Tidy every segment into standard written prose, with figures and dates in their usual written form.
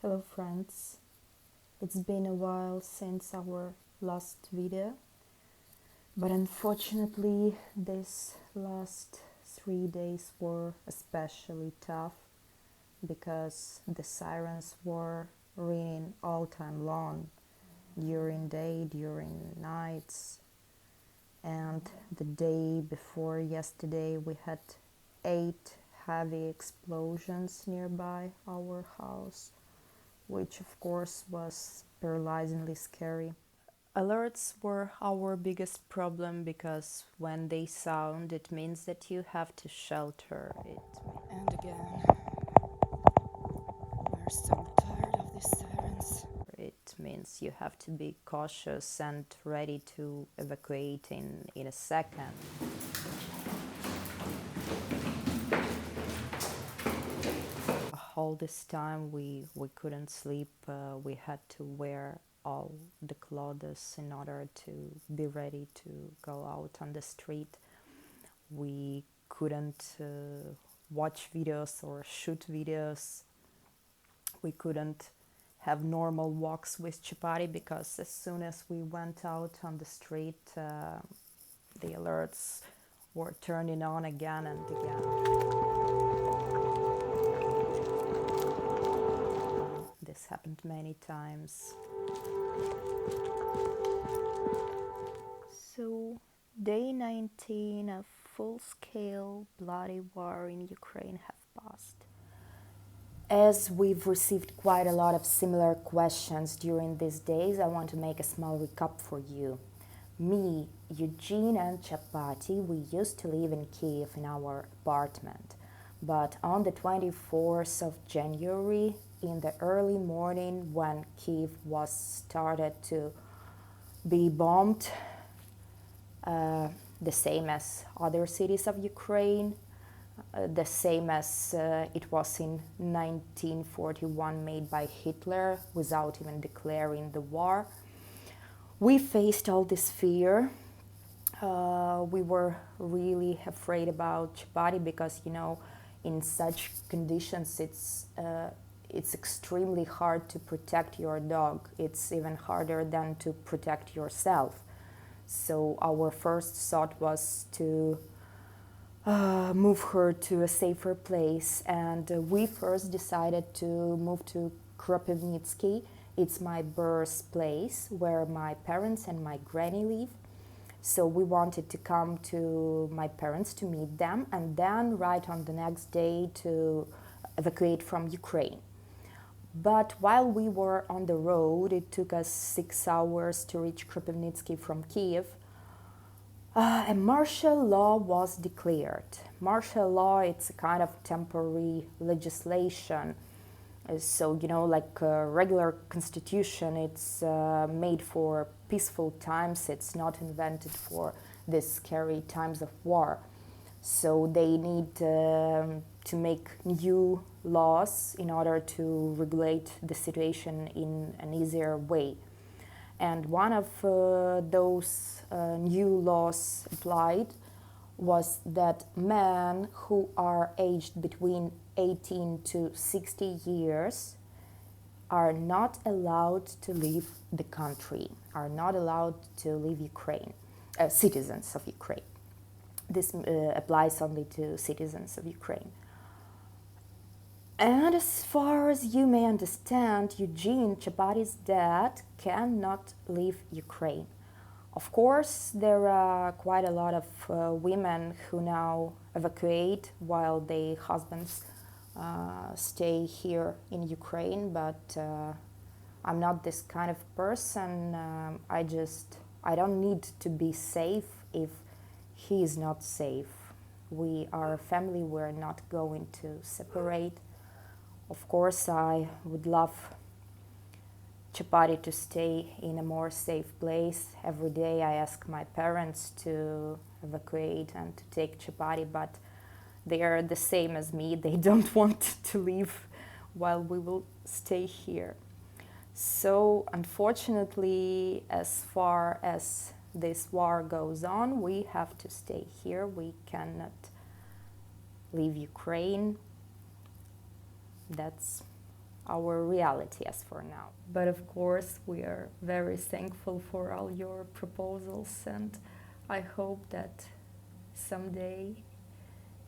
Hello friends, it's been a while since our last video, but unfortunately these last 3 days were especially tough because the sirens were ringing all time long, during day, during nights, and the day before yesterday we had 8 heavy explosions nearby our house, which of course was paralyzingly scary. Alerts were our biggest problem because when they sound, it means that you have to shelter. And again, we're so tired of these sirens. It means you have to be cautious and ready to evacuate in a second. All this time we couldn't sleep. We had to wear all the clothes in order to be ready to go out on the street. We couldn't watch videos or shoot videos. We couldn't have normal walks with Chapati because as soon as we went out on the street, the alerts were turning on again and again. This happened many times. So, day 19 of full-scale bloody war in Ukraine have passed. As we've received quite a lot of similar questions during these days, I want to make a small recap for you. Me, Eugene and Chapati, we used to live in Kiev in our apartment. But on the 24th of January, in the early morning when Kiev was started to be bombed, the same as other cities of Ukraine, the same as it was in 1941 made by Hitler without even declaring the war. We faced all this fear. We were really afraid about Chapati because, in such conditions it's extremely hard to protect your dog. It's even harder than to protect yourself. So our first thought was to move her to a safer place, and we first decided to move to Kropivnitsky. It's my birthplace where my parents and my granny live. So we wanted to come to my parents to meet them and then right on the next day to evacuate from Ukraine. But while we were on the road, it took us 6 hours to reach Kropivnitsky from Kiev. A martial law was declared. Martial law, it's a kind of temporary legislation. So, like a regular constitution, it's made for peaceful times. It's not invented for these scary times of war. So they need to make new laws in order to regulate the situation in an easier way. And one of those new laws applied was that men who are aged between 18 to 60 years are not allowed to leave the country, are not allowed to leave Ukraine, citizens of Ukraine. This applies only to citizens of Ukraine. And as far as you may understand, Eugene, Chapati's dad, cannot leave Ukraine. Of course, there are quite a lot of women who now evacuate while their husbands stay here in Ukraine, but I'm not this kind of person. I don't need to be safe if he is not safe. We are a family, we're not going to separate. Of course, I would love Chapati to stay in a more safe place. Every day I ask my parents to evacuate and to take Chapati, but they are the same as me. They don't want to leave while we will stay here. So unfortunately, as far as this war goes on, we have to stay here. We cannot leave Ukraine. That's our reality as for now. But of course, we are very thankful for all your proposals, and I hope that someday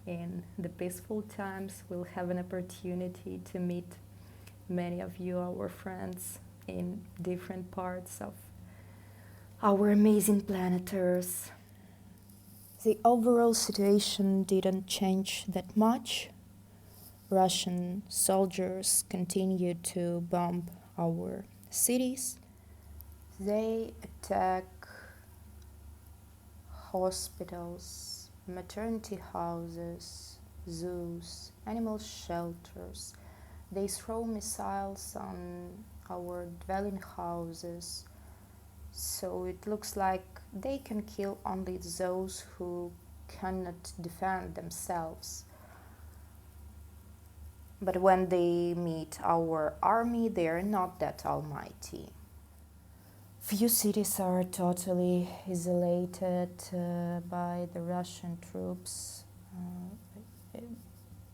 in the peaceful times we'll have an opportunity to meet many of you, our friends, in different parts of our amazing planet Earth. The overall situation didn't change that much. Russian soldiers continued to bomb our cities. They attack hospitals, maternity houses, zoos, animal shelters. They throw missiles on our dwelling houses. So it looks like they can kill only those who cannot defend themselves. But when they meet our army, they are not that almighty. Few cities are totally isolated by the Russian troops.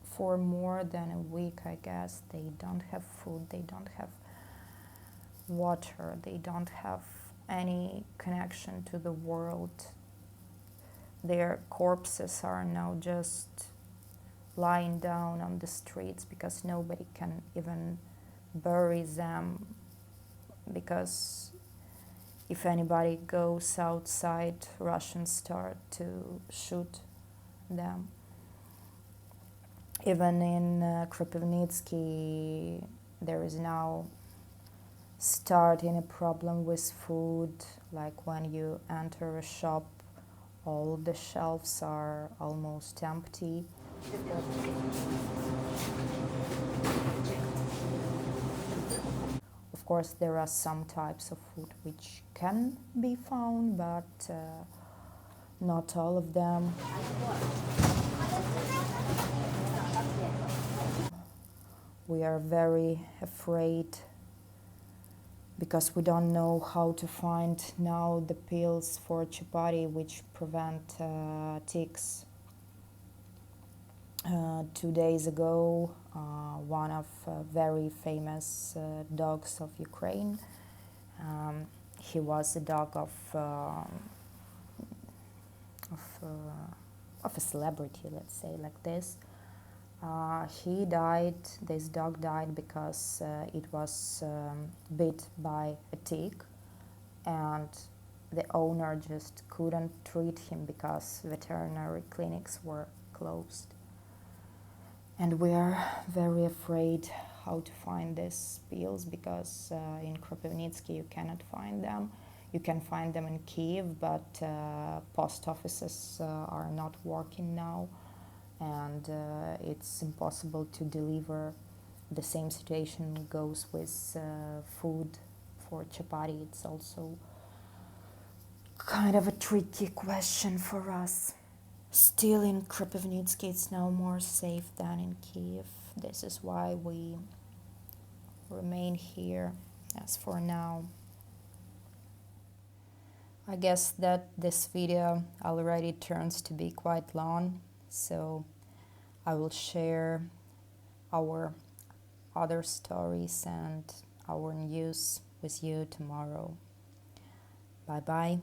For more than a week, I guess, they don't have food, they don't have water, they don't have any connection to the world. Their corpses are now just lying down on the streets because nobody can even bury them, because if anybody goes outside, Russians start to shoot them. Even in Kropivnitsky, there is now starting a problem with food, like when you enter a shop, all the shelves are almost empty. Of course, there are some types of food which can be found, but not all of them. We are very afraid because we don't know how to find now the pills for chapati which prevent ticks. 2 days ago, one of very famous dogs of Ukraine, he was a dog of a celebrity, let's say like this. He died, this dog died because it was bit by a tick, and the owner just couldn't treat him because veterinary clinics were closed. And we are very afraid how to find these pills, because in Kropivnitsky you cannot find them. You can find them in Kiev, but post offices are not working now, and it's impossible to deliver. The same situation goes with food for chapati. It's also kind of a tricky question for us. Still, in Kropivnitsky it's now more safe than in Kiev. This is why we remain here as for now. I guess that this video already turns to be quite long, so I will share our other stories and our news with you tomorrow. Bye bye.